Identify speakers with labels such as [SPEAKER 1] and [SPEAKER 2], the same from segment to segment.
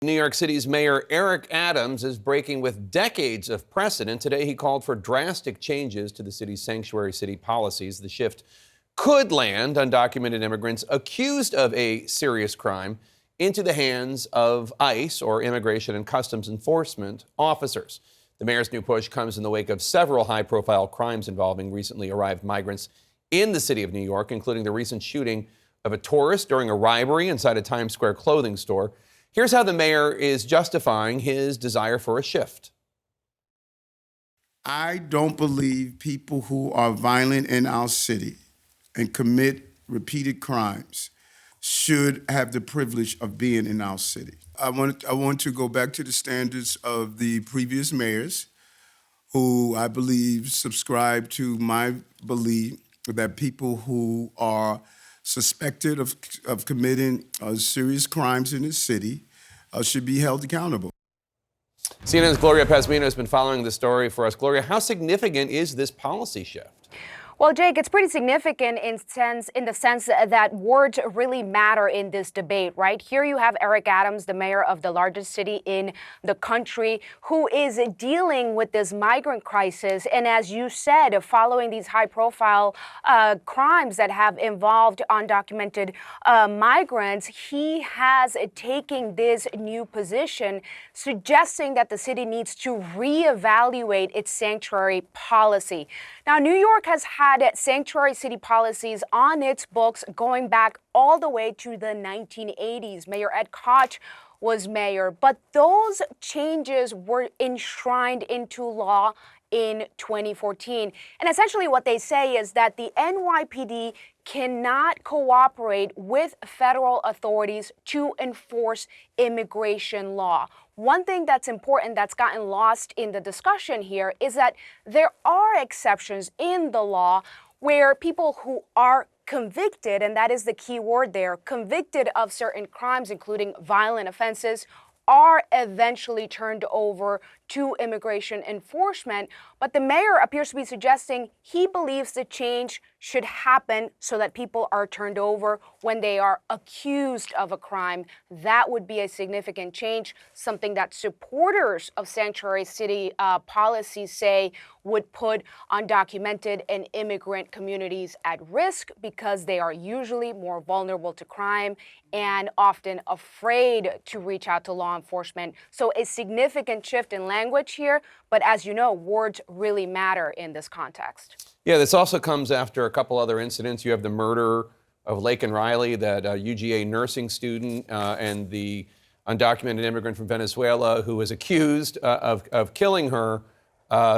[SPEAKER 1] New York City's Mayor Eric Adams is breaking with decades of precedent. Today, he called for drastic changes to the city's sanctuary city policies. The shift could land undocumented immigrants accused of a serious crime into the hands of ICE, or Immigration and Customs Enforcement officers. The mayor's new push comes in the wake of several high-profile crimes involving recently arrived migrants in the city of New York, including the recent shooting of a tourist during a robbery inside a Times Square clothing store. Here's how the mayor is justifying his desire for a shift.
[SPEAKER 2] I don't believe people who are violent in our city and commit repeated crimes should have the privilege of being in our city. I want to go back to the standards of the previous mayors who I believe subscribe to my belief that people who are suspected of committing serious crimes in this city should be held accountable.
[SPEAKER 1] CNN's Gloria Pazmino has been following the story for us. Gloria, how significant is this policy shift?
[SPEAKER 3] Well, Jake, it's pretty significant in the sense that words really matter in this debate, right? Here you have Eric Adams, the mayor of the largest city in the country, who is dealing with this migrant crisis. And as you said, following these high-profile crimes that have involved undocumented migrants, he has taken this new position, suggesting that the city needs to reevaluate its sanctuary policy. Now, New York has had sanctuary city policies on its books going back all the way to the 1980s. Mayor Ed Koch was mayor, but those changes were enshrined into law in 2014. And essentially what they say is that the NYPD cannot cooperate with federal authorities to enforce immigration law. One thing that's important that's gotten lost in the discussion here is that there are exceptions in the law where people who are convicted, and that is the key word there, convicted of certain crimes, including violent offenses, are eventually turned over to immigration enforcement. But the mayor appears to be suggesting he believes the change should happen so that people are turned over when they are accused of a crime. That would be a significant change, something that supporters of sanctuary city policies say would put undocumented and immigrant communities at risk because they are usually more vulnerable to crime and often afraid to reach out to law enforcement. So a significant shift in language here, but as you know, words really matter in this context.
[SPEAKER 1] Yeah, this also comes after a couple other incidents. You have the murder of Laken Riley, that UGA nursing student, and the undocumented immigrant from Venezuela who was accused of killing her,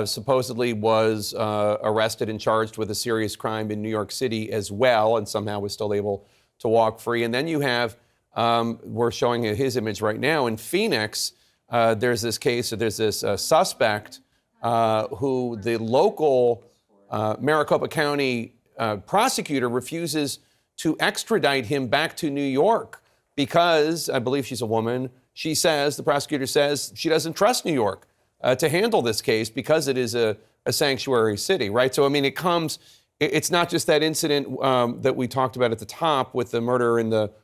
[SPEAKER 1] supposedly was arrested and charged with a serious crime in New York City as well, and somehow was still able to walk free. And then you have, we're showing his image right now, in Phoenix, there's this case, there's this suspect who the local Maricopa County prosecutor refuses to extradite him back to New York because, I believe she's a woman, she says, the prosecutor says, she doesn't trust New York to handle this case because it is a sanctuary city, right? So, I mean, it's not just that incident that we talked about at the top with the murder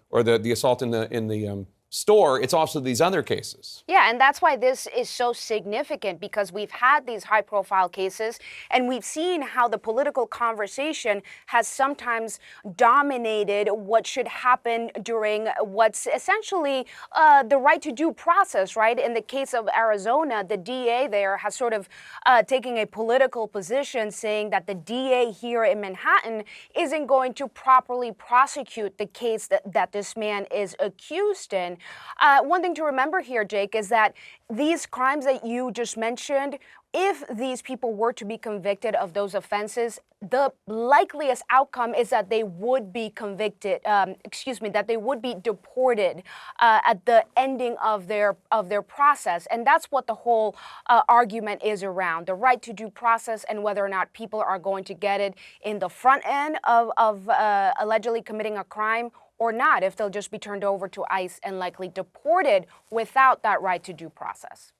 [SPEAKER 1] or the assault in the store, it's also these other cases.
[SPEAKER 3] Yeah, and that's why this is so significant, because we've had these high-profile cases, and we've seen how the political conversation has sometimes dominated what should happen during what's essentially the right to due process, right? In the case of Arizona, the DA there has sort of taken a political position saying that the DA here in Manhattan isn't going to properly prosecute the case that this man is accused in. One thing to remember here, Jake, is that these crimes that you just mentioned, if these people were to be convicted of those offenses, the likeliest outcome is that they would be convicted, that they would be deported at the ending of their process. And that's what the whole argument is around, the right to due process and whether or not people are going to get it in the front end of allegedly committing a crime or not, if they'll just be turned over to ICE and likely deported without that right to due process.